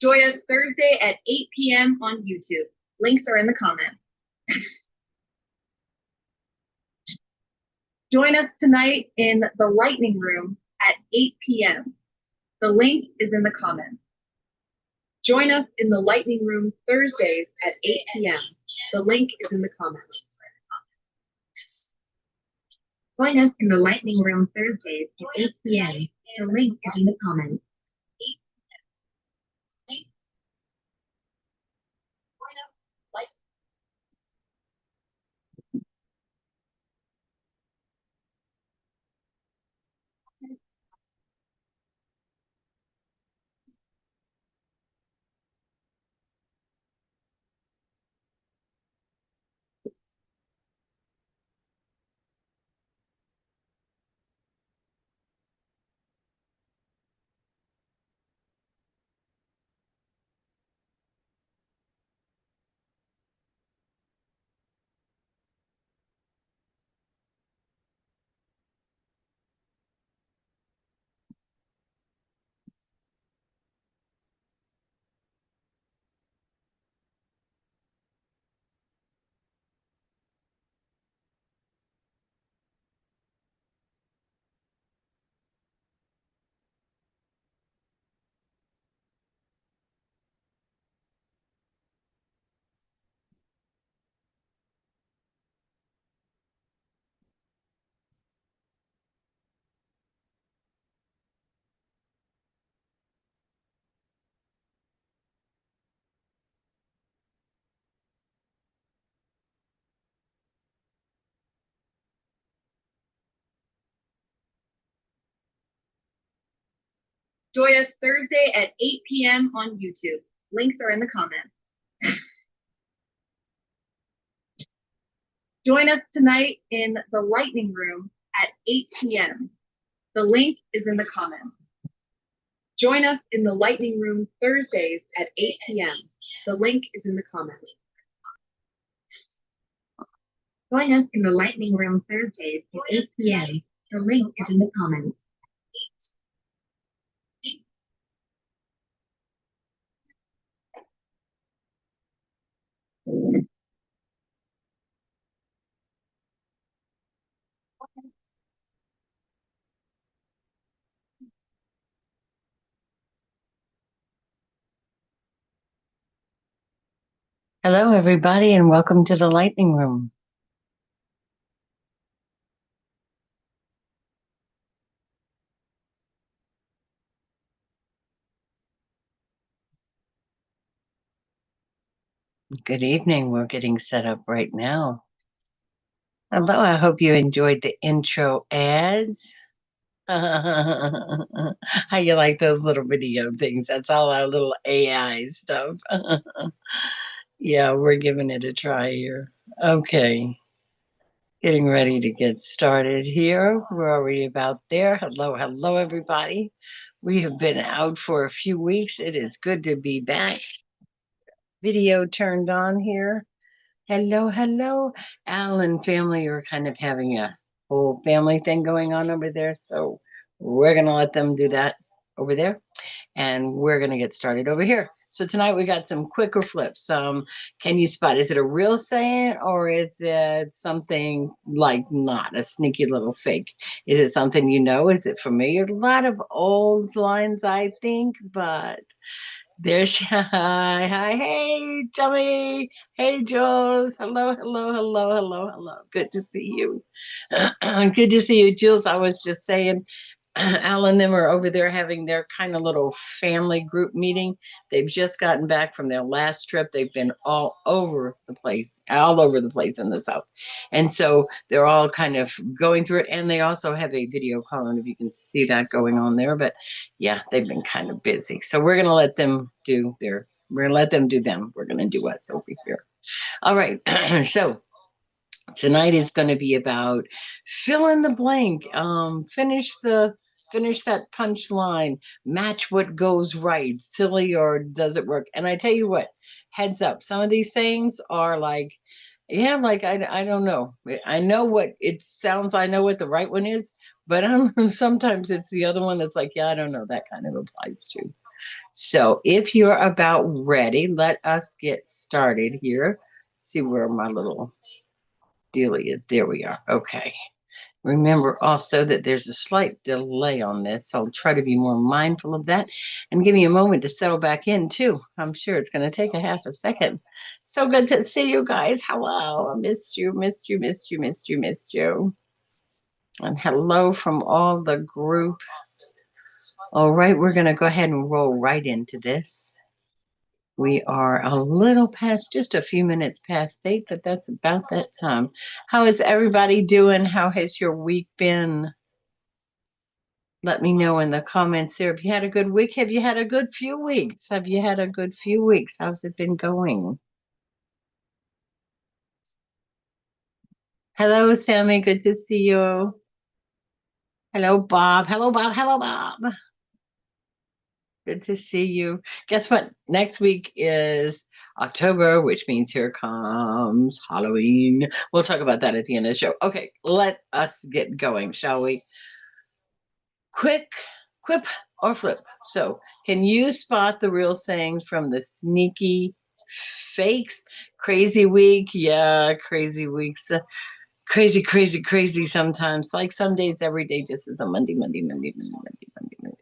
Join us Thursday at 8 p.m. on YouTube. Links are in the comments. Join us tonight in the Lightning Room at 8 p.m. The link is in the comments. Join us in the Lightning Room Thursdays at 8 p.m. The link is in the comments. Join us in the Lightning Room Thursdays at 8 p.m. The link is in the comments. Join us Thursday at 8 p.m. on YouTube. Links are in the comments. Join us tonight in the Lightning Room at 8 p.m. The link is in the comments. Join us in the Lightning Room Thursdays at 8 p.m. The link is in the comments. Join us in the Lightning Room Thursdays at 8 p.m. The link is in the comments. Hello, everybody, and welcome to the Lightning Room. Good evening. We're getting set up right now. Hello, I hope you enjoyed the intro ads. How you like those little video things? That's all our little AI stuff. Yeah, we're giving it a try here. Okay. Getting ready to get started here. We're already about there. Hello, hello, everybody. We have been out for a few weeks. It is good to be back. Video turned on here. Hello, hello. Al and family are kind of having a whole family thing going on over there. So we're going to let them do that over there. And we're going to get started over here. So tonight we got some quicker flips. Can you spot, is it a real saying or is it something like not a sneaky little fake? Is it something you know? Is it familiar? A lot of old lines, I think, but there's hi, hi, hey, Tommy. Hey, Jules. Hello, hello, hello, hello, hello. Good to see you. Good to see you, Jules. I was just saying, Al and them are over there having their kind of little family group meeting. They've just gotten back from their last trip. They've been all over the place in the South. And so they're all kind of going through it. And they also have a video call, and if you can see that going on there. But yeah, they've been kind of busy. So we're going to let them do we're going to let them do them. We're going to do us over here. All right. So tonight is going to be about fill in the blank. Finish that punchline, match what goes right, silly or does it work? And I tell you what, heads up, some of these things are like, yeah, like I don't know. I know what it sounds, I know what the right one is, but sometimes it's the other one that's like, yeah, I don't know, that kind of applies to. So if you're about ready, let us get started here. See where my little dealie is. There we are. Okay. Remember also that there's a slight delay on this, so I'll try to be more mindful of that and give me a moment to settle back in too. I'm sure it's going to take a half a second. So good to see you guys. Hello. I missed you, missed you, missed you, missed you, missed you. And hello from all the group. All right, we're going to go ahead and roll right into this. We are a little past, just a few minutes past 8, but that's about that time. How is everybody doing? How has your week been? Let me know in the comments there. Have you had a good week? Have you had a good few weeks? Have you had a good few weeks? How's it been going? Hello, Sammy. Good to see you. Hello, Bob. Hello, Bob. Hello, Bob. Good to see you. Guess what? Next week is October, which means here comes Halloween. We'll talk about that at the end of the show. Okay, let us get going, shall we? Quick, quip, or flip. So, can you spot the real sayings from the sneaky fakes? Crazy week, yeah, crazy weeks. Crazy, crazy, crazy sometimes. Like some days, every day just is a Monday, Monday, Monday, Monday, Monday, Monday, Monday.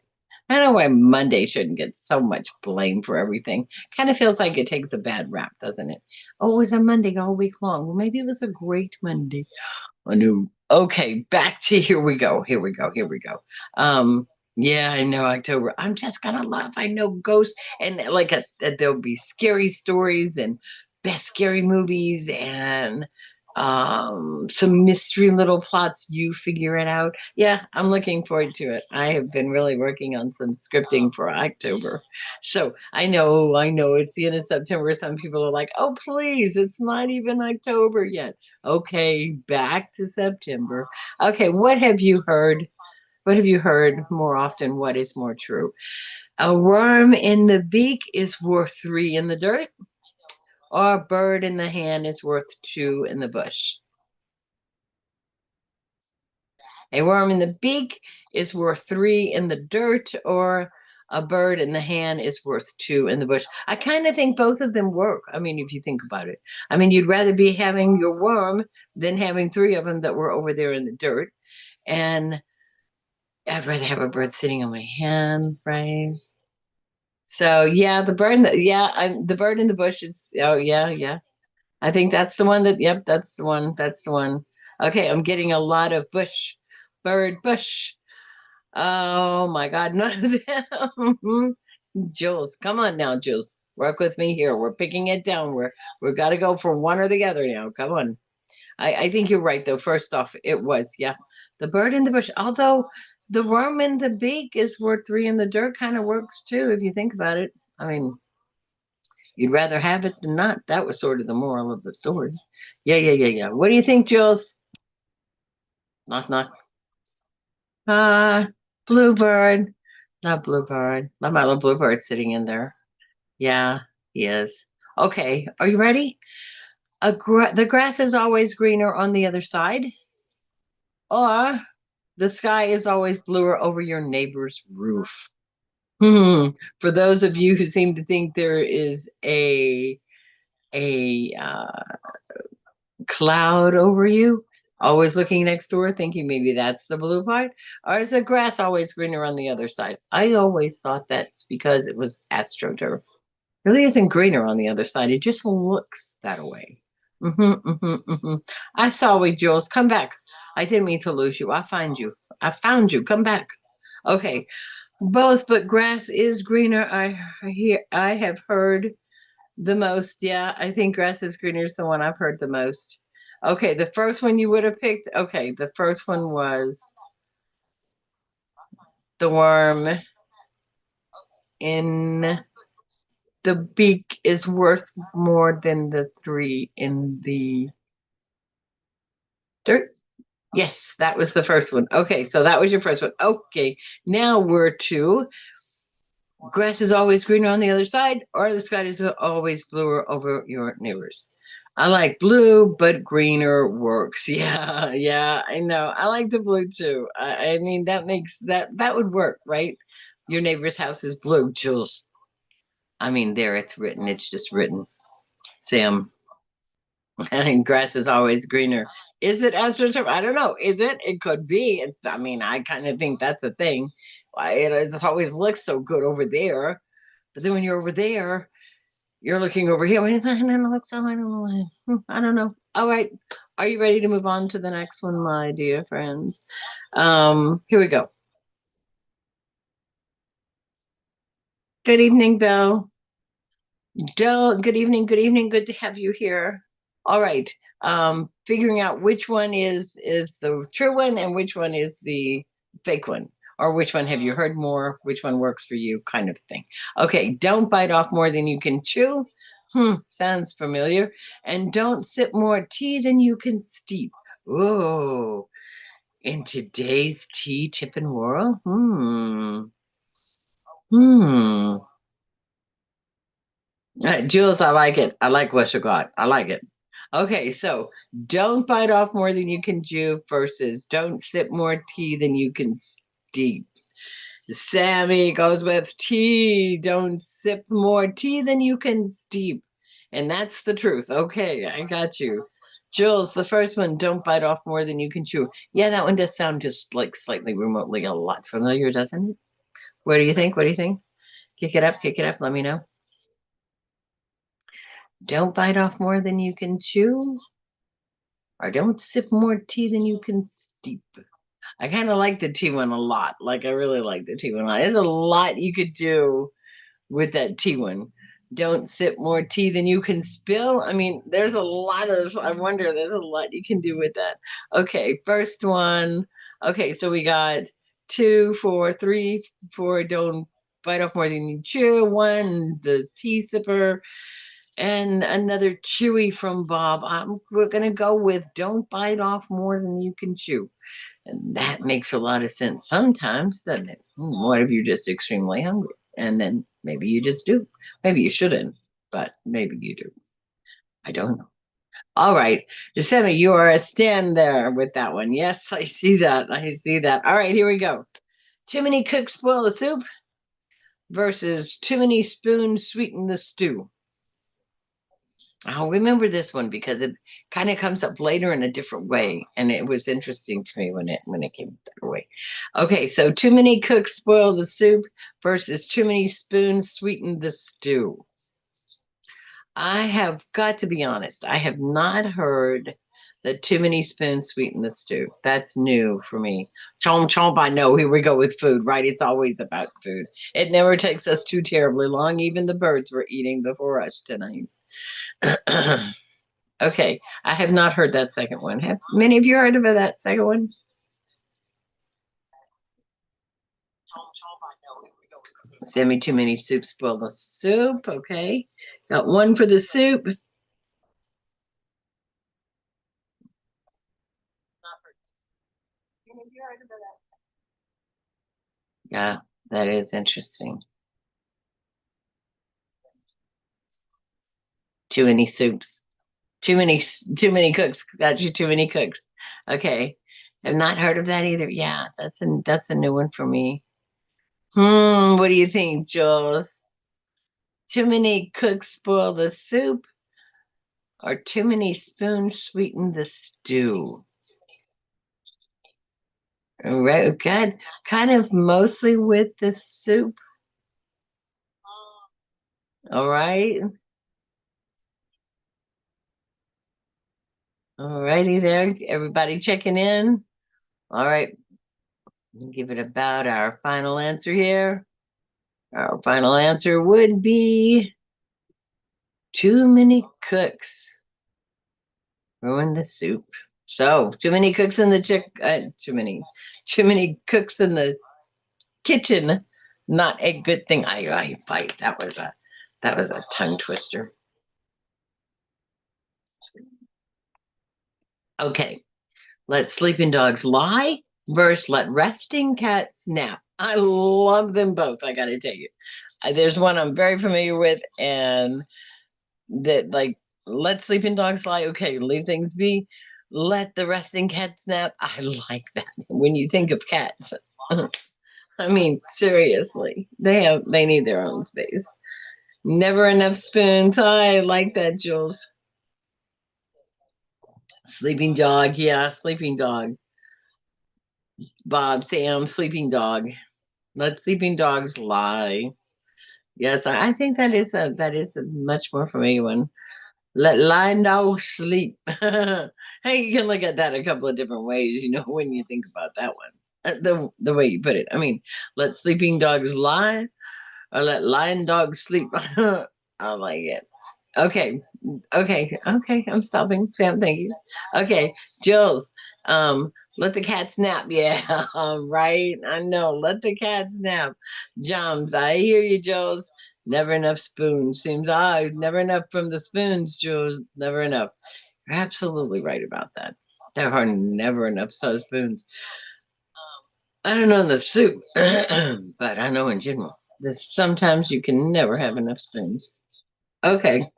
I don't know why Monday shouldn't get so much blame for everything. Kind of feels like it takes a bad rap, doesn't it? Oh, it was a Monday all week long. Well, maybe it was a great Monday. I knew. Okay, back to here we go. Here we go. Here we go. Yeah, I know October. I'm just gonna love. I know ghosts and like there'll be scary stories and best scary movies and some mystery little plots. You figure it out. Yeah, I'm looking forward to it. I have been really working on some scripting for October. So I know it's the end of September. Some people are like, oh please, it's not even October yet. Okay, back to September. Okay, what have you heard? What have you heard more often? What is more true? A worm in the beak is worth 3 in the dirt, or a bird in the hand is worth 2 in the bush. A worm in the beak is worth 3 in the dirt, or a bird in the hand is worth 2 in the bush. I kind of think both of them work. I mean, if you think about it, I mean, you'd rather be having your worm than having 3 of them that were over there in the dirt. And I'd rather have a bird sitting on my hand, right? So yeah, the bird in the bush is. Oh yeah, yeah. I think that's the one that. Yep, that's the one. That's the one. Okay, I'm getting a lot of bush. Oh my God, none of them. Jules, come on now, Jules. Work with me here. We're picking it down. We've got to go for one or the other now. Come on. I think you're right though. First off, it was, yeah. The bird in the bush. Although the worm in the beak is worth 3 in the dirt kind of works too, if you think about it. I mean, you'd rather have it than not. That was sort of the moral of the story. Yeah, yeah, yeah, yeah. What do you think, Jules? Knock, knock. Ah, bluebird. Not bluebird. Not my little bluebird sitting in there. Yeah, he is. Okay, are you ready? The grass is always greener on the other side, or the sky is always bluer over your neighbor's roof. For those of you who seem to think there is a cloud over you, always looking next door, thinking maybe that's the blue part, or is the grass always greener on the other side? I always thought that's because it was astroturf. It really isn't greener on the other side. It just looks that way. I saw you, Jules. Come back. I didn't mean to lose you. I find you. I found you. Come back. Okay. Both, but grass is greener. I have heard the most. Yeah, I think grass is greener is the one I've heard the most. Okay, the first one you would have picked. Okay, the first one was the worm in the beak is worth more than the 3 in the dirt. Yes, that was the first one. Okay, so that was your first one. Okay, now we're to grass is always greener on the other side, or the sky is always bluer over your neighbors. I like blue, but greener works. Yeah, yeah, I know. I like the blue too. I mean, that makes that would work, right? Your neighbor's house is blue, Jules. I mean, there it's written. It's just written. Sam. And grass is always greener. Is it astroturf? I don't know. Is it? It could be. I mean, I kind of think that's a thing. Why it always looks so good over there, but then when you're over there, you're looking over here. I don't look so. I don't know. I don't know. All right. Are you ready to move on to the next one, my dear friends? Here we go. Good evening, Bill. Good evening. Good evening. Good to have you here. All right. Figuring out which one is the true one and which one is the fake one, or which one have you heard more, which one works for you, kind of thing. Okay, don't bite off more than you can chew. Sounds familiar. And don't sip more tea than you can steep. Oh, in today's tea tipping world? Jules, I like it. I like what you got. I like it. Okay, so don't bite off more than you can chew versus don't sip more tea than you can steep. Sammy goes with tea. Don't sip more tea than you can steep. And that's the truth. Okay, I got you. Jules, the first one, don't bite off more than you can chew. Yeah, that one does sound just like slightly remotely a lot familiar, doesn't it? What do you think? What do you think? Kick it up, kick it up. Let me know. Don't bite off more than you can chew, or don't sip more tea than you can steep. I kind of like the tea one a lot. Like, I really like the tea one a lot. There's a lot you could do with that tea one. Don't sip more tea than you can spill. I mean, there's a lot of, I wonder, there's a lot you can do with that. Okay, first one. Okay, so we got 2, 4, 3, 4, don't bite off more than you chew. 1, the tea sipper. And another chewy from Bob. We're going to go with don't bite off more than you can chew. And that makes a lot of sense sometimes, doesn't it? What if you're just extremely hungry? And then maybe you just do. Maybe you shouldn't, but maybe you do. I don't know. All right. Giuseppe, you are a stand there with that one. Yes, I see that. I see that. All right, here we go. Too many cooks spoil the soup versus too many spoons sweeten the stew. I'll remember this one because it kind of comes up later in a different way, and it was interesting to me when it came that way. Okay, so too many cooks spoil the soup versus too many spoons sweeten the stew. I have got to be honest, I have not heard that too many spoons sweeten the stew. That's new for me. Chomp chomp, I know. Here we go with food, right? It's always about food. It never takes us too terribly long. Even the birds were eating before us tonight. Okay, I have not heard that second one. Have many of you heard of that second one? Send me too many soups, spoil the soup. Okay, got one for the soup. Yeah, that is interesting. Too many soups. Too many cooks. Got you too many cooks. Okay. Have not heard of that either. Yeah, that's a new one for me. What do you think, Jules? Too many cooks spoil the soup, or too many spoons sweeten the stew? Right, good. Kind of mostly with the soup. All right. All righty there. Everybody checking in. All right. Give it about our final answer here. Our final answer would be too many cooks ruin the soup. So too many cooks in the too many cooks in the kitchen. Not a good thing. I fight. That was a tongue twister. Okay. Let sleeping dogs lie versus let resting cats nap. I love them both. I got to tell you. There's one I'm very familiar with, and that like let sleeping dogs lie. Okay, leave things be. Let the resting cats nap. I like that. When you think of cats, I mean, seriously, they need their own space. Never enough spoons. I like that, Jules. Sleeping dog, yeah, sleeping dog. Bob, Sam, sleeping dog. Let sleeping dogs lie. Yes, I think that is a much more familiar one. Let lying dogs sleep. Hey, you can look at that a couple of different ways, when you think about that one. The way you put it. I mean, let sleeping dogs lie or let lying dogs sleep. I like it. Okay. Okay. I'm stopping. Sam, thank you. Okay, Jules. Let the cat nap. Yeah, right. I know. Let the cat nap. Jums, I hear you, Jules. Never enough spoons. Seems never enough from the spoons, Jules. Never enough. You're absolutely right about that. There are never enough spoons. I don't know in the soup, but I know in general. There's sometimes you can never have enough spoons. Okay.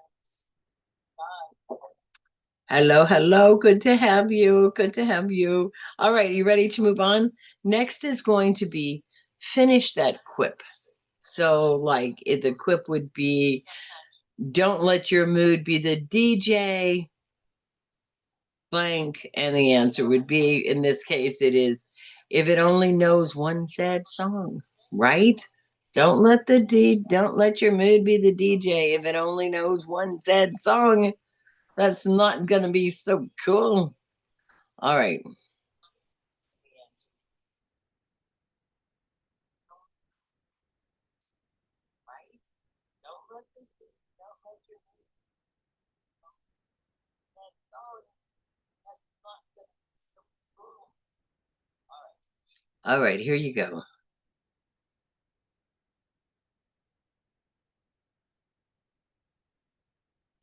Hello, hello. Good to have you. Good to have you. All right, you ready to move on? Next is going to be finish that quip. So, like, the quip would be don't let your mood be the DJ blank. And the answer would be, in this case, it is if it only knows one sad song, right? Don't let your mood be the DJ if it only knows one sad song. That's not gonna be so cool. All right. All right, here you go.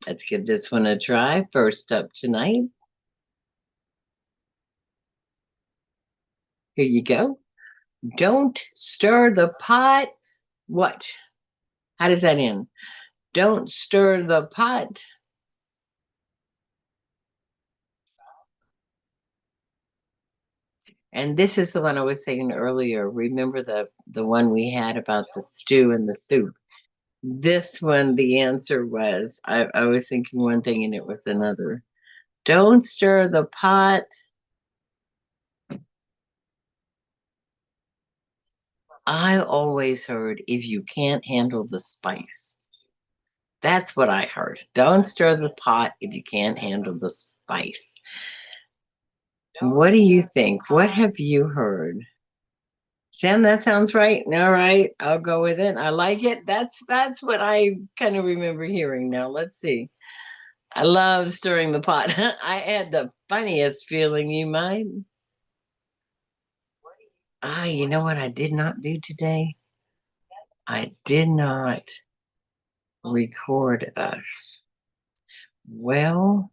Let's give this one a try. First up tonight. Here you go. Don't stir the pot. What? How does that end? Don't stir the pot. And this is the one I was saying earlier. Remember the one we had about the stew and the soup. This one, the answer was I was thinking one thing and it was another. Don't stir the pot. I always heard if you can't handle the spice. That's what I heard. Don't stir the pot if you can't handle the spice. What do you think? What have you heard? Sam, that sounds right. All right, I'll go with it. I like it. That's what I kind of remember hearing. Now let's see. I love stirring the pot. I had the funniest feeling, you mind? You know what I did not do today? I did not record us. Well,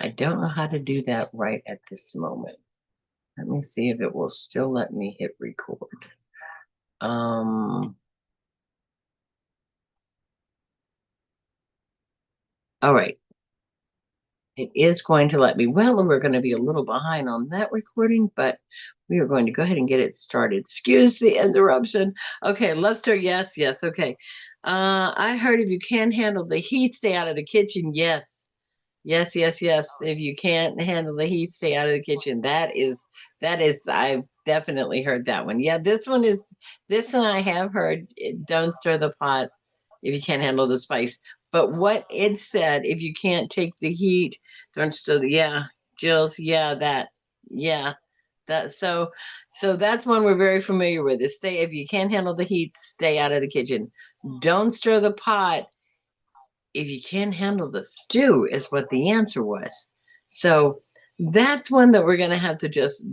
I don't know how to do that right at this moment. Let me see if it will still let me hit record. All right. It is going to let me. Well, we're going to be a little behind on that recording, but we are going to go ahead and get it started. Excuse the interruption. Okay, Lobster, yes, yes, okay. I heard if you can't handle the heat, stay out of the kitchen. Yes, yes, yes, yes. If you can't handle the heat, stay out of the kitchen. That is, I've definitely heard that one. Yeah, this one I have heard. Don't stir the pot if you can't handle the spice. But what it said, if you can't take the heat, don't stir the, yeah, Jill's, yeah, that, so that's one we're very familiar with. Is stay, if you can't handle the heat, stay out of the kitchen. Don't stir the pot if you can't handle the stew, is what the answer was. So that's one that we're gonna have to just.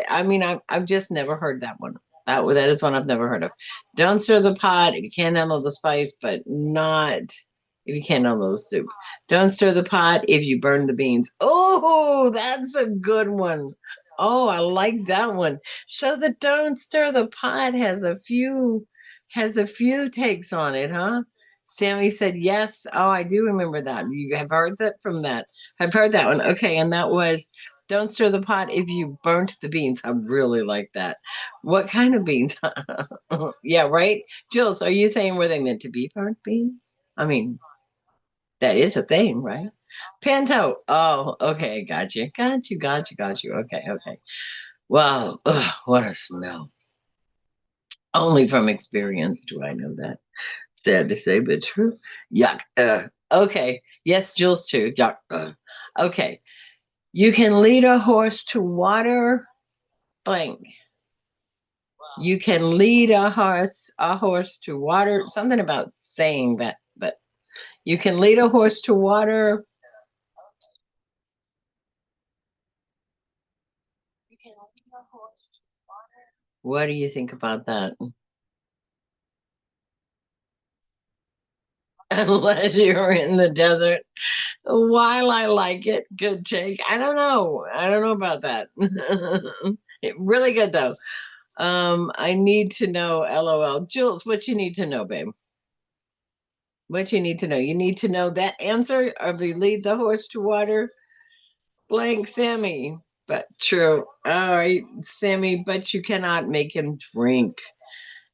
I mean, I've just never heard that one. That is one I've never heard of. Don't stir the pot if you can't handle the spice, but not if you can't handle the soup. Don't stir the pot if you burn the beans. Oh, that's a good one. Oh, I like that one. So the don't stir the pot has a few takes on it, huh? Sammy said yes. Oh, I do remember that. You have heard that from that. I've heard that one. Okay, and that was Don't stir the pot if you burnt the beans. I really like that. What kind of beans? Yeah, right. Jules, are you saying were they meant to be burnt beans? I mean, that is a thing, right? Pinto. Oh, okay. Got you. Got you. Got you. Got you. Okay. Okay. Wow. Ugh, what a smell. Only from experience do I know that. Sad to say, but true. Yuck. Okay. Yes, Jules too. Yuck. Okay. You can lead a horse to water blank. You can lead a horse to water. Something about saying that, but you can lead a horse to water. You can lead a horse to water. What do you think about that? Unless you're in the desert. While I like it, good take. I don't know. I don't know about that. Really good though. I need to know, LOL. Jules, what you need to know, babe? What you need to know? You need to know that answer of the lead the horse to water. Blank Sammy. But true. All right, Sammy, but you cannot make him drink.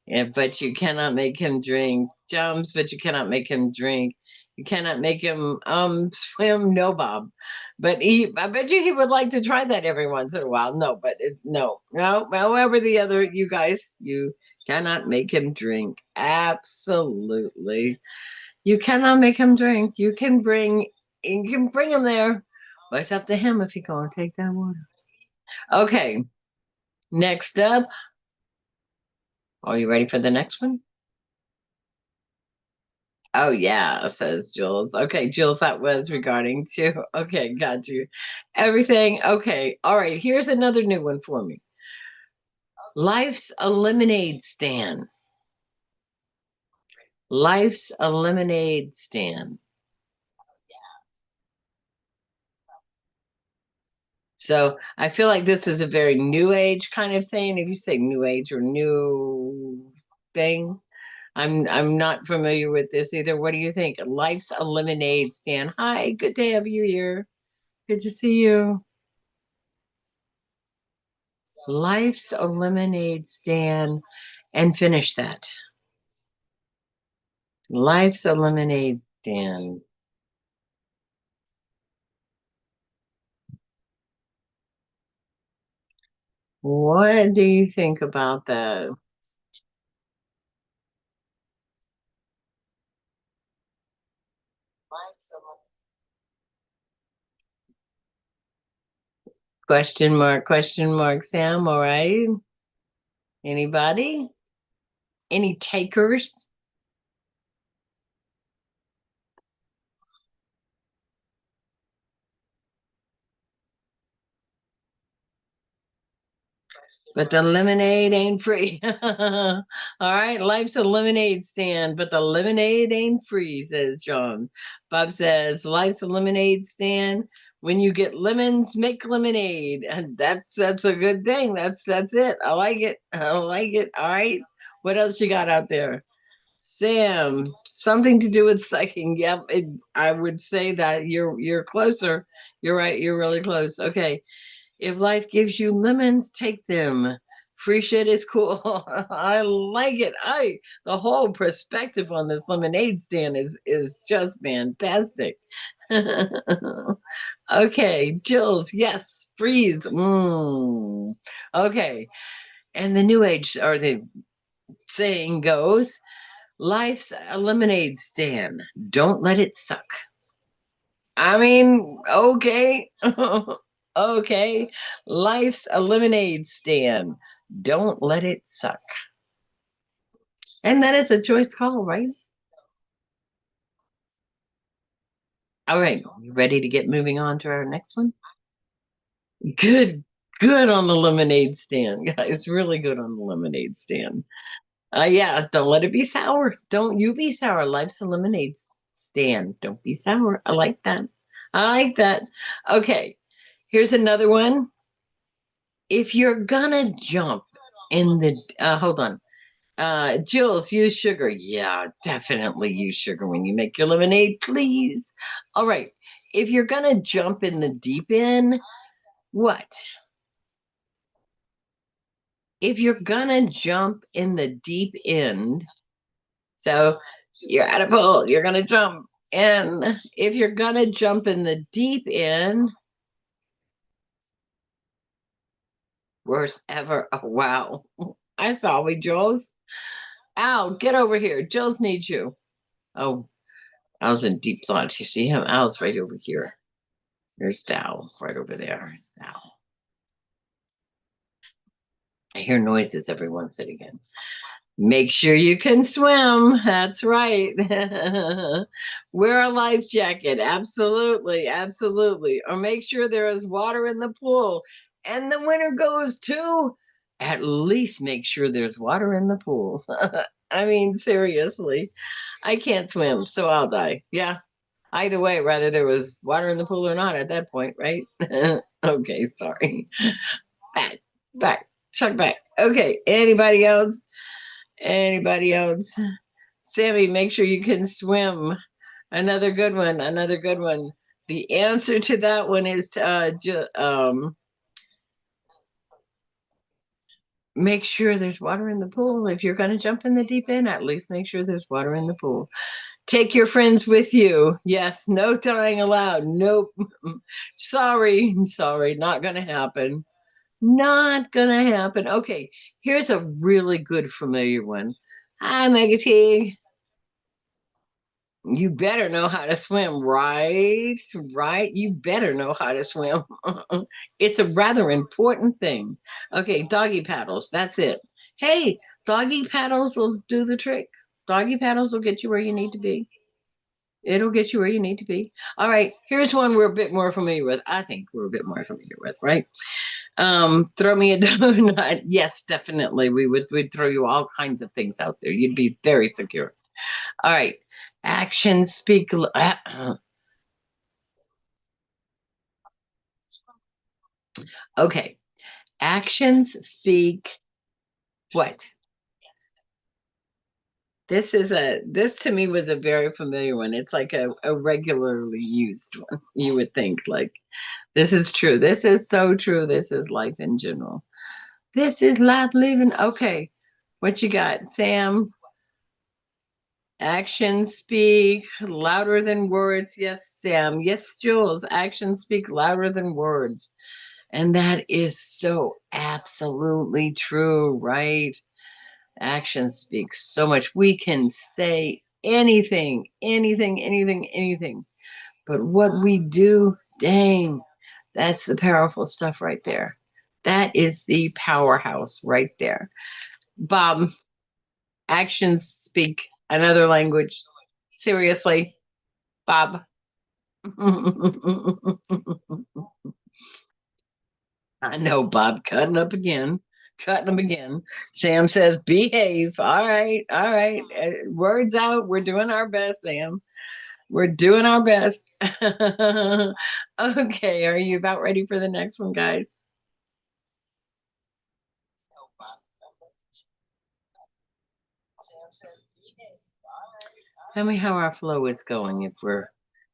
Yeah, but you cannot make him drink. Jumps, but you cannot make him drink. You cannot make him swim. No, Bob. But I bet you he would like to try that every once in a while. No, but no. However, the other you guys, you cannot make him drink. Absolutely, you cannot make him drink. You can bring him there, but it's up to him if he gonna take that water. Okay, next up. Are you ready for the next one? Oh yeah, says Jules. Okay, Jules, that was regarding to. Okay, got you. Everything. Okay, all right. Here's another new one for me. Life's a lemonade stand. Life's a lemonade stand. So I feel like this is a very new age kind of saying. If you say new age or new thing, I'm not familiar with this either. What do you think? Life's a lemonade stand. Hi, good to have you here. Good to see you. Life's a lemonade stand, and finish that. Life's a lemonade stand. What do you think about that? Question mark, Sam. All right. Anybody? Any takers? But the lemonade ain't free. All right, life's a lemonade stand, but the lemonade ain't free, says John. Bob says, life's a lemonade stand. When you get lemons, make lemonade. And that's a good thing. That's it. I like it. I like it. All right. What else you got out there? Sam, something to do with sucking. Yep, I would say that you're closer. You're right. You're really close. Okay. If life gives you lemons, take them. Free shit is cool. I like it. The whole perspective on this lemonade stand is just fantastic. Okay, Jules, yes, freeze. Okay, and the new age or the saying goes, life's a lemonade stand. Don't let it suck. I mean, okay. Okay. Life's a lemonade stand. Don't let it suck. And that is a choice call, right? All right. You ready to get moving on to our next one? Good. Good on the lemonade stand, guys. Really good on the lemonade stand. Yeah, don't let it be sour. Don't you be sour. Life's a lemonade stand. Don't be sour. I like that. I like that. Okay. Here's another one. If you're gonna jump in the hold on. Jules, use sugar. Yeah, definitely use sugar when you make your lemonade, please. All right. If you're gonna jump in the deep end, What? If you're gonna jump in the deep end, so you're at a pool, you're gonna jump. And if you're gonna jump in the deep end, worst ever. Oh, wow. I saw we, Jules. Al, get over here. Jules needs you. Oh, Al's in deep thought. You see him? Al's right over here. There's Dal right over there. There's Dal. I hear noises every once and again. Make sure you can swim. That's right. Wear a life jacket. Absolutely. Absolutely. Or make sure there is water in the pool. And the winner goes to at least make sure there's water in the pool. I mean, seriously, I can't swim, so I'll die. Yeah. Either way, rather there was water in the pool or not at that point, right? Okay, sorry. Back, back, chuck back. Okay, anybody else? Anybody else? Sammy, make sure you can swim. Another good one. Another good one. The answer to that one is make sure there's water in the pool. If you're going to jump in the deep end, at least make sure there's water in the pool. Take your friends with you. Yes, no dying allowed. Nope. Sorry, not going to happen. Not gonna happen. Okay, here's a really good familiar one. Hi, Mega T. You better know how to swim, right? Right? You better know how to swim. It's a rather important thing. Okay, doggy paddles. That's it. Hey, doggy paddles will do the trick. Doggy paddles will get you where you need to be. It'll get you where you need to be. All right, here's one we're a bit more familiar with. I think we're a bit more familiar with, right? Throw me a donut. Yes, definitely. We'd throw you all kinds of things out there. You'd be very secure. All right. Actions speak. Okay. Actions speak what? This to me was a very familiar one. It's like a regularly used one. You would think like this is true. This is so true. This is life in general. This is life living. Okay. What you got, Sam? Actions speak louder than words. Yes, Sam. Yes, Jules. Actions speak louder than words. And that is so absolutely true, right? Actions speak so much. We can say anything, anything, anything, anything. But what we do, dang, that's the powerful stuff right there. That is the powerhouse right there. Bob, actions speak another language. Seriously, Bob. I know, Bob, cutting up again. Cutting them again. Sam says, behave. All right. All right. Words out. We're doing our best, Sam. We're doing our best. Okay. Are you about ready for the next one, guys? Tell me how our flow is going. If we're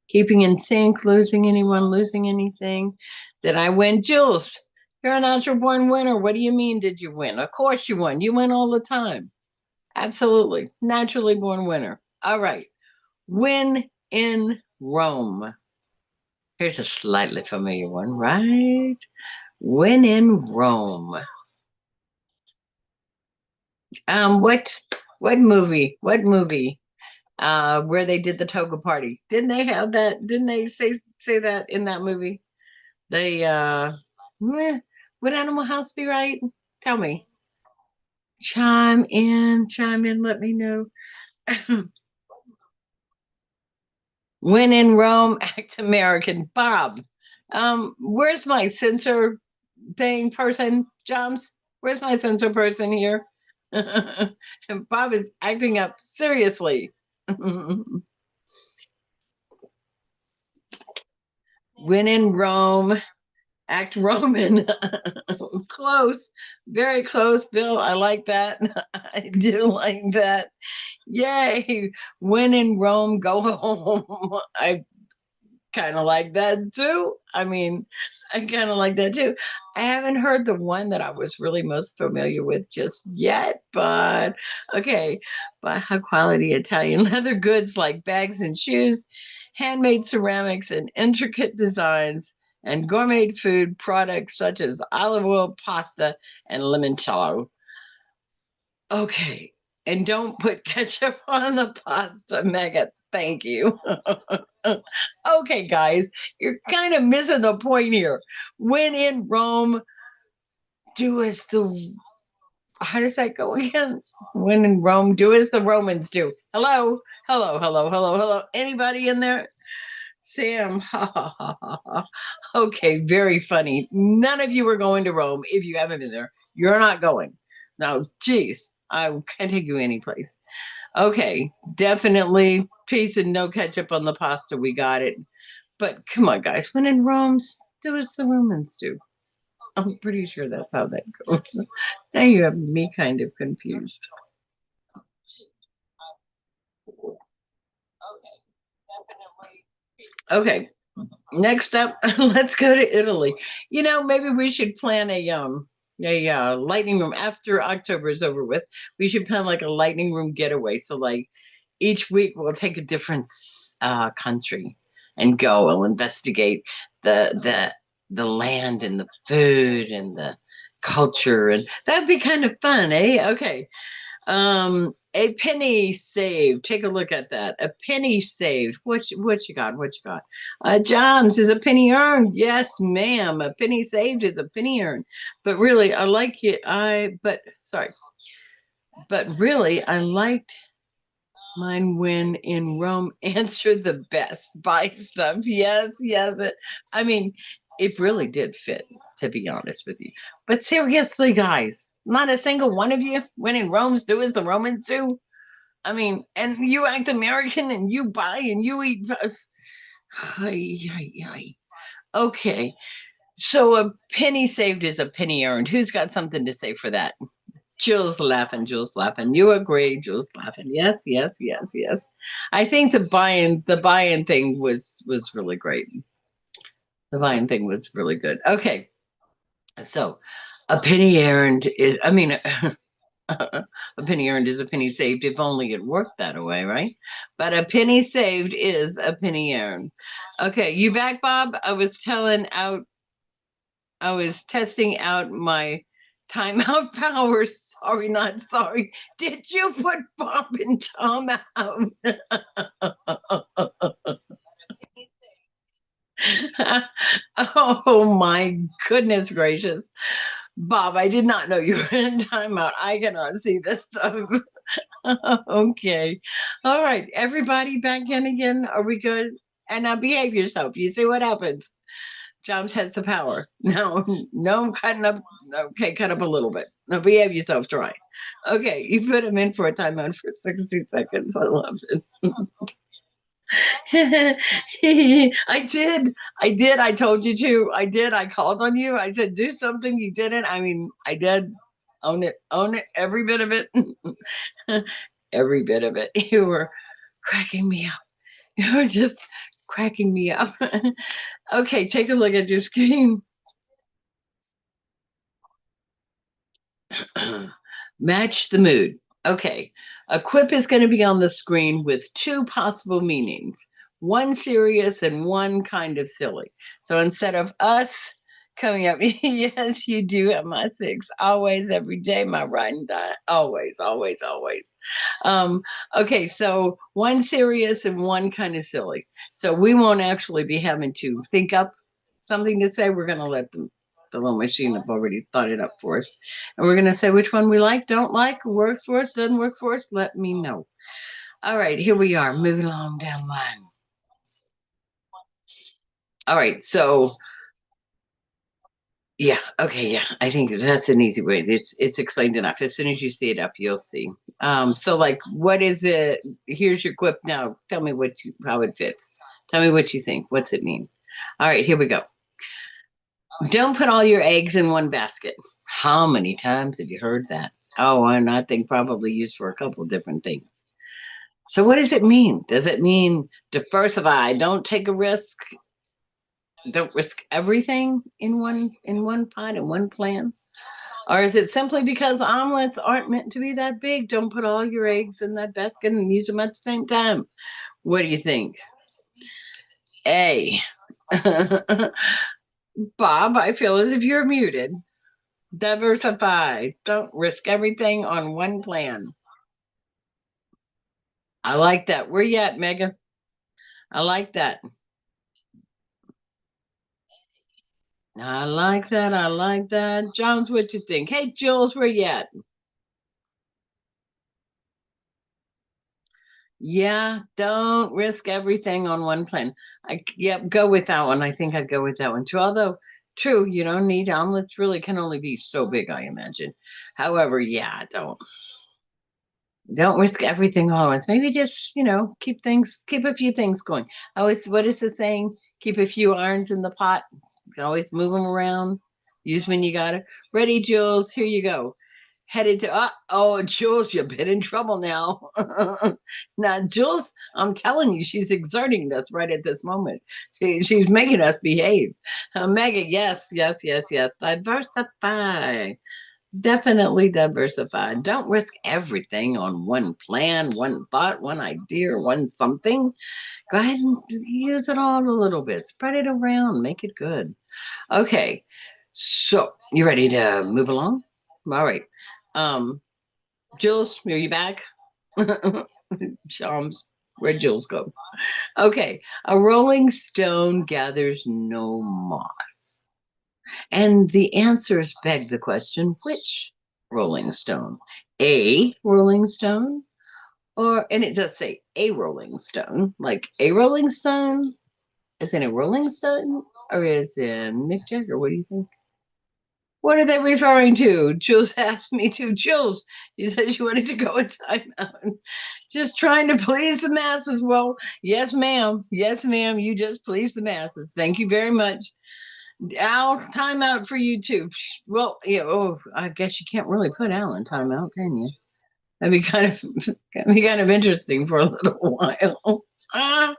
keeping in sync, losing anyone, losing anything. Did I win? Jules, you're a natural born winner. What do you mean, did you win? Of course you won. You win all the time. Absolutely. Naturally born winner. All right. When in Rome. Here's a slightly familiar one, right? When in Rome. What movie? What movie? Where they did the toga party. Didn't they have that? Didn't they say that in that movie? They would Animal House be right? Tell me. Chime in, let me know. When in Rome, act American. Bob, where's my censor thing person? Jumps, where's my censor person here? And Bob is acting up seriously. When in Rome, act Roman. Close, very close, Bill. I like that. I do like that. Yay. When in Rome, go home. I kind of like that too. I mean, I kind of like that too. I haven't heard the one that I was really most familiar with just yet, but okay. By high quality Italian leather goods like bags and shoes, handmade ceramics and intricate designs, and gourmet food products such as olive oil, pasta, and limoncello. Okay. And don't put ketchup on the pasta, Megan. Thank you. Okay, guys, you're kind of missing the point here. When in Rome, do as the how does that go again? When in Rome, do as the Romans do. Hello, hello, hello, hello, hello. Anybody in there? Sam, ha ha ha ha ha. Okay, very funny. None of you are going to Rome if you haven't been there. You're not going. Now, geez, I can't take you anyplace. Okay, definitely peace and no ketchup on the pasta. We got it. But come on, guys, when in Rome, do as the Romans do. I'm pretty sure that's how that goes. Now you have me kind of confused. Okay, next up, let's go to Italy. You know, maybe we should plan a lightning room after October is over with. We should plan like a lightning room getaway. So like each week we'll take a different country and go. We'll investigate the land and the food and the culture, and that'd be kind of fun, eh? Okay. A penny saved. Take a look at that. A penny saved. What you got? What you got? Joms is a penny earned. Yes, ma'am. A penny saved is a penny earned. But really, I like it. But really, I liked mine when in Rome. Answer the best. Buy stuff. Yes, yes. I mean, it really did fit, to be honest with you. But seriously, guys, not a single one of you went in Rome's do as the Romans do. I mean, and you act American and you buy and you eat. Ay, ay, ay. Okay, so a penny saved is a penny earned. Who's got something to say for that? Jules laughing, Jules laughing. You agree, Jules laughing. Yes, yes, yes, yes. I think the buy-in thing was really great. The buy-in thing was really good. Okay, so a penny earned is, I mean, a penny earned is a penny saved if only it worked that way, right? But a penny saved is a penny earned. Okay, you back, Bob? I was testing out my timeout powers. Sorry, not sorry. Did you put Bob in timeout? Oh my goodness gracious. Bob, I did not know you were in timeout. I cannot see this stuff. Okay. All right. Everybody back in again. Are we good? And now behave yourself. You see what happens. Joms has the power. No, no cutting up. Okay, cut up a little bit. Now behave yourself, try. Okay, you put him in for a timeout for 60 seconds. I love it. I did. I did. I told you to. I did. I called on you. I said, do something. You didn't. I mean, I did. Own it. Own it. Every bit of it. Every bit of it. You were cracking me up. You were just cracking me up. Okay, take a look at your screen. Match the mood. Okay, a quip is going to be on the screen with two possible meanings, one serious and one kind of silly. So instead of us coming up, yes, you do have my six, always, every day, my riding die, always, always, always. Um, okay, so one serious and one kind of silly. So we won't actually be having to think up something to say. We're going to let the little machine have already thought it up for us. And we're going to say which one we like, don't like, works for us, doesn't work for us. Let me know. All right, here we are, moving along down the line. All right, so yeah, okay, yeah. I think that's an easy way. It's explained enough. As soon as you see it up, you'll see. So like, what is it? Here's your quip now. Tell me how it fits. Tell me what you think. What's it mean? All right, here we go. Don't put all your eggs in one basket. How many times have you heard that? Oh, and I think probably used for a couple of different things. So what does it mean? Does it mean diversify? Don't take a risk. Don't risk everything in one pot, in one plan? Or is it simply because omelets aren't meant to be that big? Don't put all your eggs in that basket and use them at the same time. What do you think? A. Bob, I feel as if you're muted. Diversify. Don't risk everything on one plan. I like that. Where you at, Megan? I like that. I like that. I like that. Jones, what you think? Hey, Jules, where you at? Yeah, don't risk everything on one plan. Yep, go with that one. I think I'd go with that one too. Although, true, you don't need omelets. Really, can only be so big, I imagine. However, yeah, don't risk everything all at once. Maybe just keep a few things going. Always, what is the saying? Keep a few irons in the pot. You can always move them around. Use when you got it. Ready, Jules? Here you go. Headed to oh, Jules, you've been in trouble now. Now, Jules, I'm telling you, she's exerting this right at this moment. She's making us behave. Megan, yes, yes, yes, yes. Diversify. Definitely diversify. Don't risk everything on one plan, one thought, one idea, one something. Go ahead and use it all a little bit. Spread it around. Make it good. Okay. So you ready to move along? All right. Um, Jules, are you back? Charms, where'd Jules go? Okay. A rolling stone gathers no moss. And the answers beg the question, which rolling stone? A rolling stone? And it does say a rolling stone, like a rolling stone? Is it a rolling stone? Or is it Mick Jagger? What do you think? What are they referring to? Jules asked me to. Jules, you said you wanted to go in timeout. Just trying to please the masses. Well, yes, ma'am. Yes, ma'am. You just please the masses. Thank you very much. Al, timeout for you too. Well, yeah. Oh, I guess you can't really put Al in timeout, can you? That'd be kind of interesting for a little while. Ah,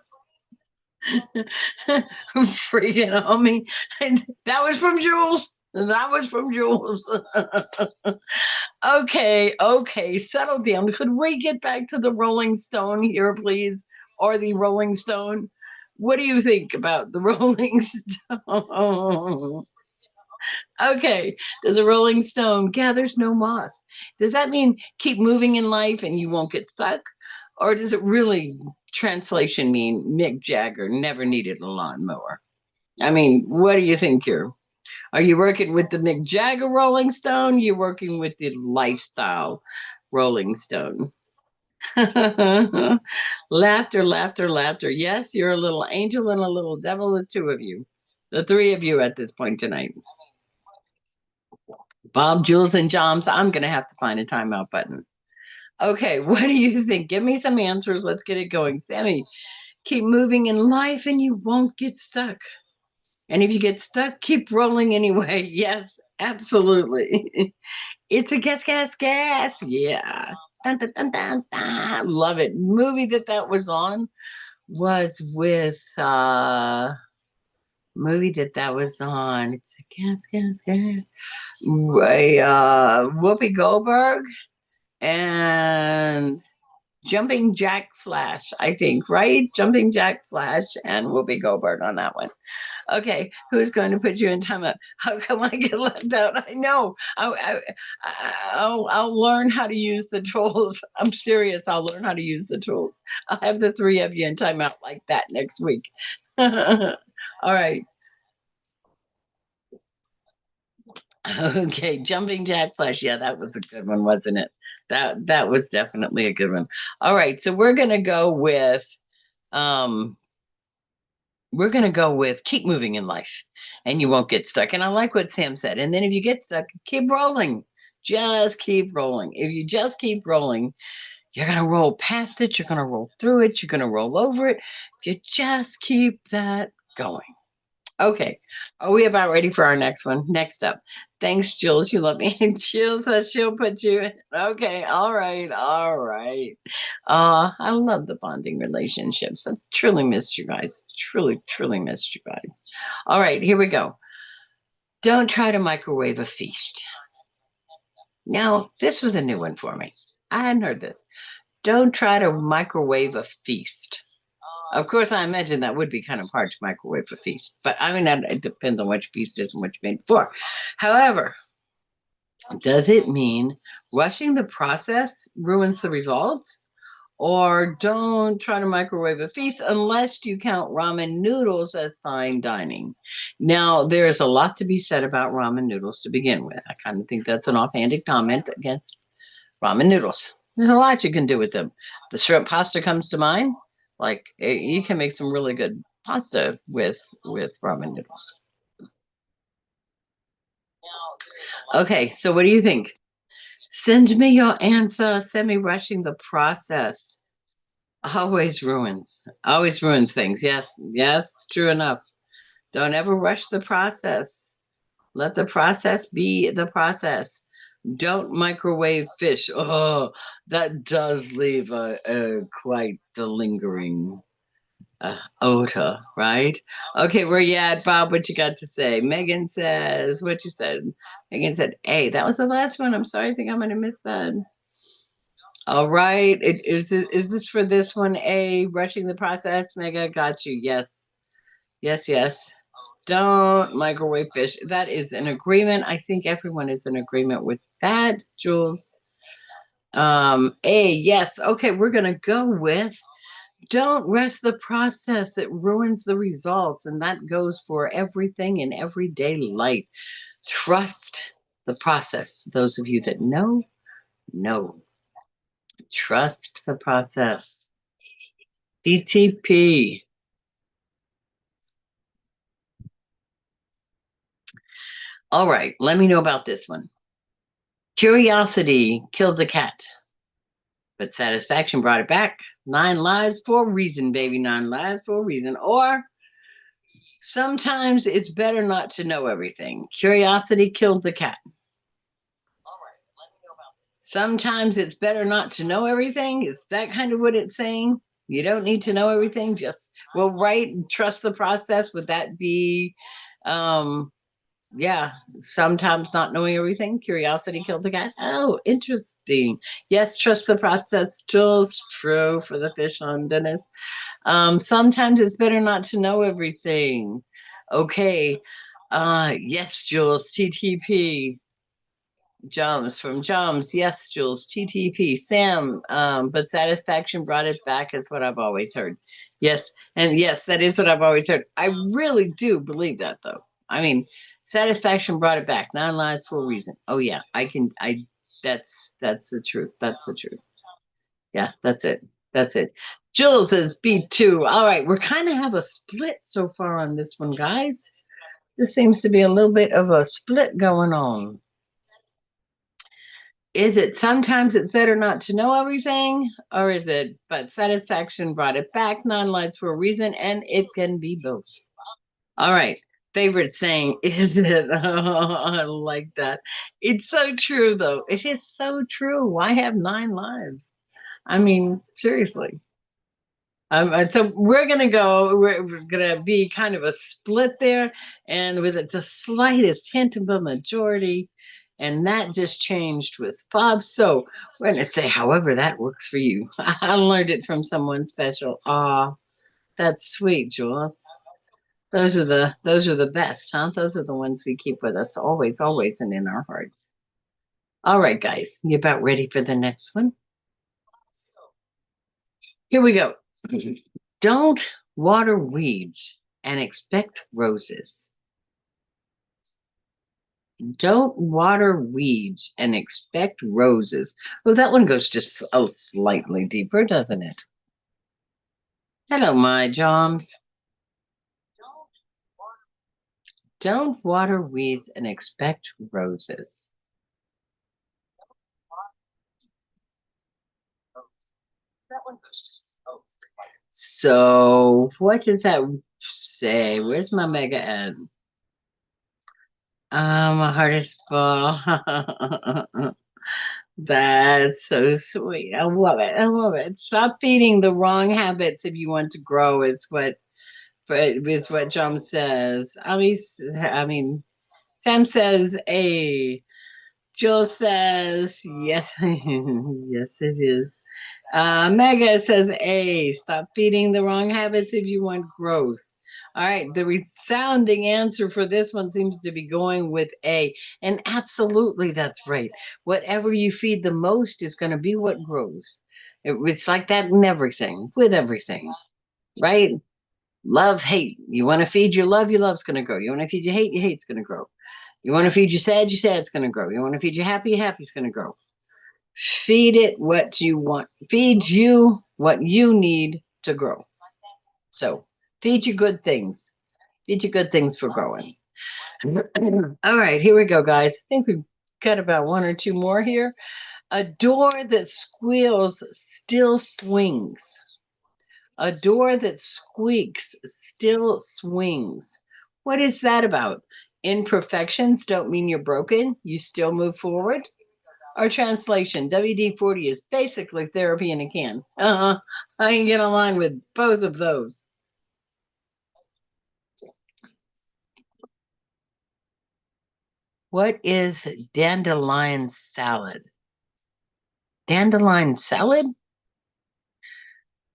freaking on me. That was from Jules. That was from Jules. Okay, settle down. Could we get back to the Rolling Stone here, please? Or the Rolling Stone? What do you think about the Rolling Stone? Okay, does a Rolling Stone gathers no moss? Does that mean keep moving in life and you won't get stuck? Or does it really, translation, mean Mick Jagger never needed a lawnmower? I mean, what do you think here? Are you working with the Mick Jagger Rolling Stone? You're working with the lifestyle Rolling Stone. Laughter, laughter, laughter. Yes, you're a little angel and a little devil, the two of you, the three of you at this point tonight. Bob, Jules, and Joms, I'm going to have to find a timeout button. Okay, what do you think? Give me some answers. Let's get it going. Sammy, keep moving in life and you won't get stuck. And if you get stuck, keep rolling anyway. Yes, absolutely. It's a gas, gas, gas. Yeah. Dun, dun, dun, dun, dun. Love it. Movie that was on was with movie that was on. It's a gas, gas, gas. Whoopi Goldberg and Jumping Jack Flash, I think, right? Jumping Jack Flash and Whoopi Goldberg on that one. Okay, who's going to put you in timeout? How come I get left out? I know. I'll learn how to use the tools. I'm serious. I'll learn how to use the tools. I'll have the three of you in timeout like that next week. All right. Okay, Jumping Jack Flash. Yeah, that was a good one, wasn't it? That was definitely a good one. All right, so um we're gonna go with keep moving in life and you won't get stuck. And I like what Sam said. And then if you get stuck, keep rolling. Just keep rolling. If you just keep rolling, you're gonna roll past it, you're gonna roll through it, you're gonna roll over it. If you just keep that going. Okay. Are we about ready for our next one? Next up. Thanks, Jules. You let me. Jill says she'll put you in. Okay. All right. All right. I love the bonding relationships. I truly missed you guys. Truly, truly missed you guys. All right. Here we go. Don't try to microwave a feast. Now, this was a new one for me. I hadn't heard this. Don't try to microwave a feast. Of course, I imagine that would be kind of hard to microwave a feast, but I mean, it depends on which feast is and what you made for. However, does it mean rushing the process ruins the results? Or don't try to microwave a feast unless you count ramen noodles as fine dining. Now, there's a lot to be said about ramen noodles to begin with. I kind of think that's an offhanded comment against ramen noodles. There's a lot you can do with them. The shrimp pasta comes to mind. Like you can make some really good pasta with ramen noodles. Okay, so what do you think? Send me your answer. Send me rushing the process. Always ruins things. Yes, yes, true enough. Don't ever rush the process. Let the process be the process. Don't microwave fish. Oh, that does leave a quite the lingering odor, right? Okay, where you at, Bob? What you got to say? Megan says, what you said? Megan said, hey, that was the last one. I'm sorry, I think I'm gonna miss that. All right. Is this for this one? A rushing the process? Mega got you. Yes. Yes, yes. Don't microwave fish. That is an agreement. I think everyone is in agreement with that, Jules. A, yes. Okay, we're gonna go with don't rush the process. It ruins the results. And that goes for everything in everyday life. Trust the process. Those of you that know. Trust the process. DTP. All right, let me know about this one. Curiosity killed the cat, but satisfaction brought it back. 9 lives for a reason, baby. 9 lives for a reason. Or sometimes it's better not to know everything. Curiosity killed the cat. Sometimes it's better not to know everything. Is that kind of what it's saying? You don't need to know everything. Just, well, right. Trust the process. Would that be yeah, sometimes not knowing everything. Curiosity killed the cat. Oh, interesting. Yes, trust the process. Jules, true for the fish on Dennis. Sometimes it's better not to know everything. Okay. Yes, Jules, TTP. Jums from Jums. Yes, Jules, TTP. Sam, but satisfaction brought it back is what I've always heard. Yes, and yes, that is what I've always heard. I really do believe that though. I mean, satisfaction brought it back. 9 lives for a reason. Oh yeah, that's the truth. That's the truth. Yeah, that's it. That's it. Jules says B2. All right, we're kind of have a split so far on this one, guys. There seems to be a little bit of a split going on. Is it sometimes it's better not to know everything, or is it but satisfaction brought it back? 9 lives for a reason, and it can be both. All right. Favorite saying, is it? Oh, I like that. It's so true, though. It is so true. Why have 9 lives? I mean, seriously. So we're gonna go. We're gonna be kind of a split there, and with the slightest hint of a majority, and that just changed with Bob. So we're gonna say, however that works for you. I learned it from someone special. Ah, that's sweet, Jules. Those are the best, huh? Those are the ones we keep with us always, always, and in our hearts. All right, guys, you about ready for the next one? Here we go. Don't water weeds and expect roses. Don't water weeds and expect roses. Well, that one goes just a slightly deeper, doesn't it? Hello, my Joms. Don't water weeds and expect roses. That one goes just. So, what is that? Say, where's my mega at? My heart is full. That's so sweet. I love it. I love it. Stop feeding the wrong habits if you want to grow, is what John says. I mean, Sam says A. Jill says yes. Yes, it is. Mega says A. Stop feeding the wrong habits if you want growth. All right, the resounding answer for this one seems to be going with A. And absolutely, that's right. Whatever you feed the most is going to be what grows. It's like that in everything, with everything, right? Love, hate. You want to feed your love's going to grow. You want to feed your hate's going to grow. You want to feed your sad's going to grow. You want to feed your happy's going to grow. Feed it what you want. Feed you what you need to grow. So feed you good things. Feed you good things for growing. All right, here we go, guys. I think we've got about one or two more here. A door that squeals still swings. A door that squeaks still swings. What is that about? Imperfections don't mean you're broken. You still move forward. Our translation, WD-40 is basically therapy in a can. I can get along with both of those. What is dandelion salad? Dandelion salad?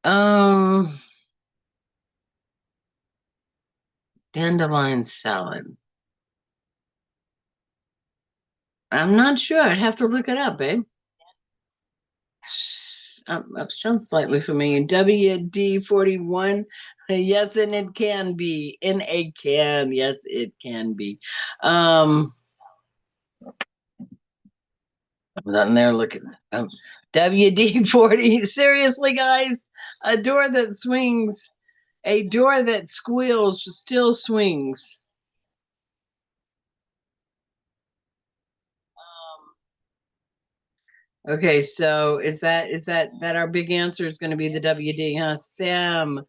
Um, Dandelion salad. I'm not sure. I'd have to look it up, babe. Sounds slightly familiar. WD-41. Yes, and it can be. In a can. Yes, it can be. I'm down there looking. WD-40. Seriously, guys, a door that swings, a door that squeals still swings. Okay, so is that our big answer is going to be the WD, huh? Sam.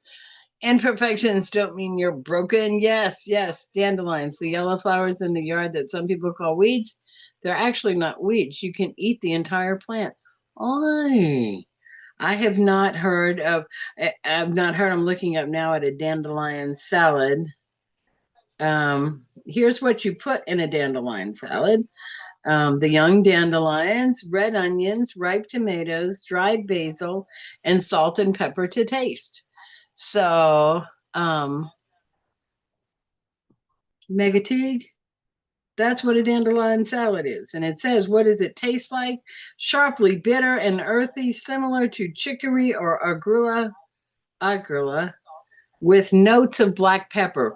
Imperfections don't mean you're broken. Yes, yes. Dandelions, the yellow flowers in the yard that some people call weeds, they're actually not weeds. You can eat the entire plant. Oh, I have not heard of. I've not heard. I'm looking up now at a dandelion salad. Here's what you put in a dandelion salad: the young dandelions, red onions, ripe tomatoes, dried basil, and salt and pepper to taste. So, Megatig, that's what a dandelion salad is. And it says, what does it taste like? Sharply bitter and earthy, similar to chicory or agrula, with notes of black pepper.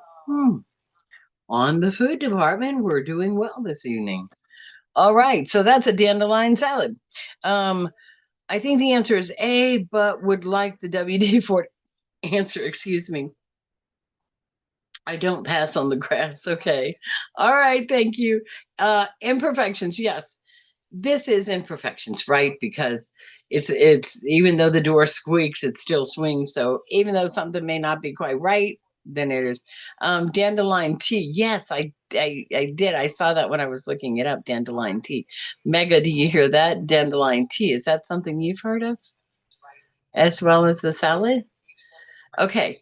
On the food department, we're doing well this evening. All right, so that's a dandelion salad. I think the answer is A, but would like the WD-40 answer, excuse me. I don't pass on the grass. Okay. All right, thank you. Imperfections, yes. This is imperfections, right? Because it's even though the door squeaks, it still swings. So even though something may not be quite right, then it is. Dandelion tea. Yes, I did. I saw that when I was looking it up. Dandelion tea. Mega, do you hear that? Dandelion tea. Is that something you've heard of? As well as the salad? Okay.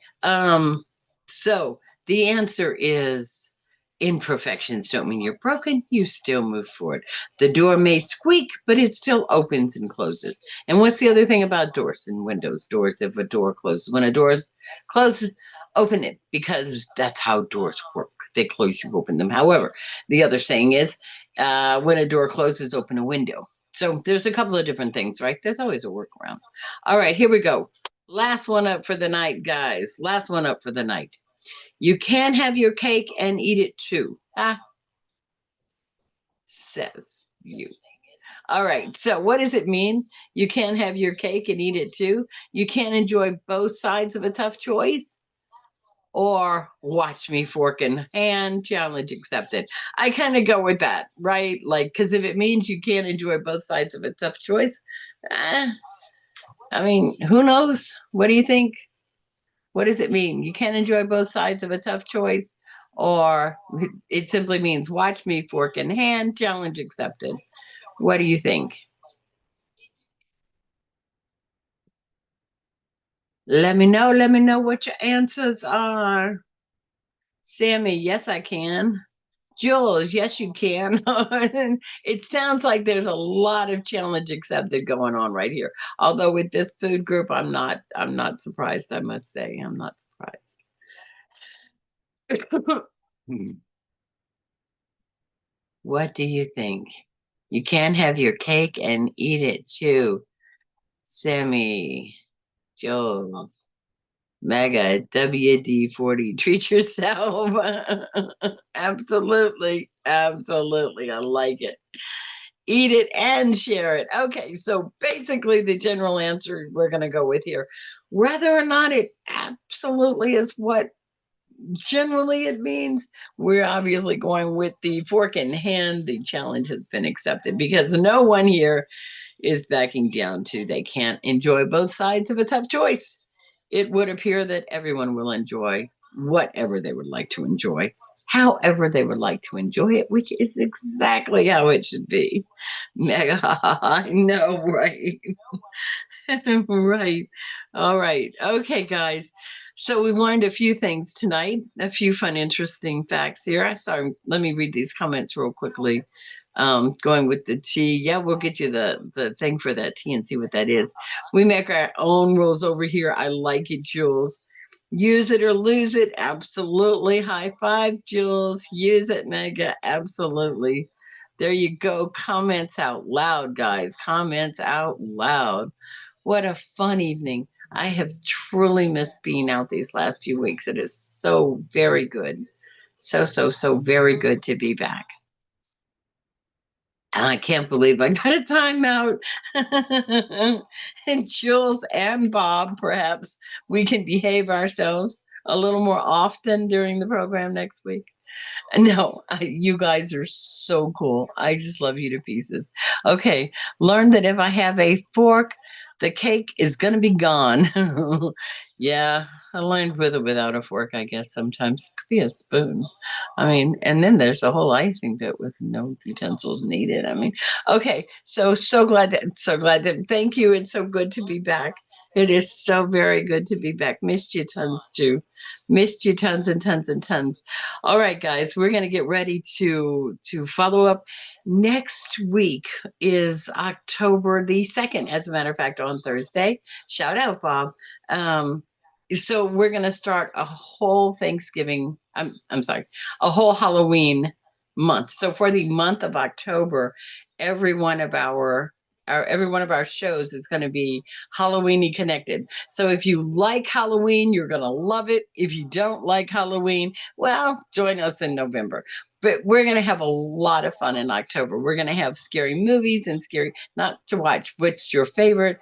So the answer is imperfections don't mean you're broken. You still move forward. The door may squeak, but it still opens and closes. And what's the other thing about doors and windows? Doors, if a door closes, when a door is closed, open it because that's how doors work. They close, you open them. However, the other saying is when a door closes, open a window. So there's a couple of different things, right? There's always a workaround. All right, here we go. Last one up for the night, guys. Last one up for the night. You can have your cake and eat it too. Says you. All right. So what does it mean? You can have your cake and eat it too. You can't enjoy both sides of a tough choice. Or watch me fork in hand, challenge accepted. I kind of go with that, right? Like, because if it means you can't enjoy both sides of a tough choice, I mean, who knows? What do you think? What does it mean? You can't enjoy both sides of a tough choice, or it simply means watch me fork in hand, challenge accepted. What do you think? Let me know what your answers are. Sammy, yes, I can. Jules, yes, you can. It sounds like there's a lot of challenge accepted going on right here. Although with this food group, I'm not surprised, I must say. I'm not surprised. What do you think? You can have your cake and eat it too. Sammy, Jules, Mega, WD-40, treat yourself. Absolutely. Absolutely. I like it. Eat it and share it. Okay, so basically, the general answer we're going to go with here, whether or not it absolutely is what generally it means, we're obviously going with the fork in hand. The challenge has been accepted because no one here is backing down to they can't enjoy both sides of a tough choice. It would appear that everyone will enjoy whatever they would like to enjoy, however they would like to enjoy it, which is exactly how it should be. Mega, I know, right? Right. All right. Okay, guys. So we've learned a few things tonight, a few fun, interesting facts here. I sorry, let me read these comments real quickly. Going with the tea. Yeah, we'll get you the thing for that tea and see what that is. We make our own rules over here. I like it, Jules. Use it or lose it. Absolutely. High five, Jules. Use it, Mega. Absolutely. There you go. Comments out loud, guys. Comments out loud. What a fun evening. I have truly missed being out these last few weeks. It is so very good. So very good to be back. I can't believe I got a timeout. And Jules and Bob, perhaps we can behave ourselves a little more often during the program next week. No, you guys are so cool. I just love you to pieces. Okay, learn that if I have a fork, the cake is going to be gone. Yeah, I learned with or without a fork, I guess sometimes it could be a spoon. I mean, and then there's the whole icing bit with no utensils needed. I mean, okay, so glad that, thank you. It's so good to be back. It is so very good to be back. Missed you tons too. Missed you tons and tons and tons. All right, guys, we're going to get ready to follow up. Next week is October the 2nd, as a matter of fact, on Thursday. Shout out, Bob. So we're going to start a whole Thanksgiving, I'm sorry, a whole Halloween month. So for the month of October, every one of every one of our shows is going to be Halloweeny connected. So if you like Halloween, you're going to love it. If you don't like Halloween, well, join us in November. But we're going to have a lot of fun in October. We're going to have scary movies and scary, not to watch, what's your favorite?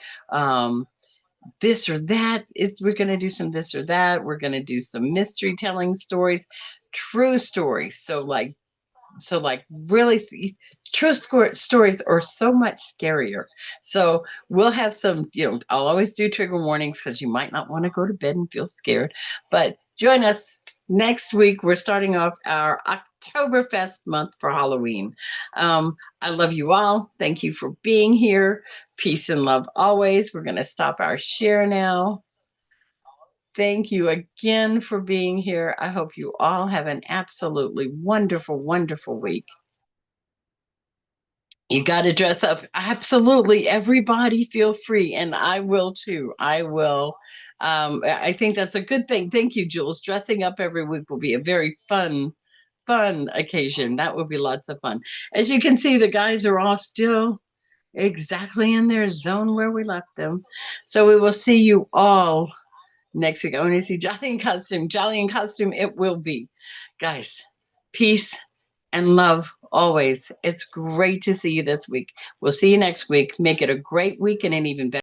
This or that is, we're going to do some this or that. We're going to do some mystery telling stories, true stories. So like really true stories are so much scarier. So we'll have some, I'll always do trigger warnings because you might not want to go to bed and feel scared, but join us next week. We're starting off our Oktoberfest month for Halloween. I love you all. Thank you for being here. Peace and love always. We're going to stop our share now. Thank you again for being here. I hope you all have an absolutely wonderful, wonderful week. You got to dress up. Absolutely. Everybody feel free. And I will too. I will. I think that's a good thing. Thank you, Jules. Dressing up every week will be a very fun occasion. That will be lots of fun. As you can see, the guys are off still exactly in their zone where we left them. So we will see you all next week. I want to see Jolly in costume. Jolly in costume, it will be. Guys, peace and love always. It's great to see you this week. We'll see you next week. Make it a great week and an even better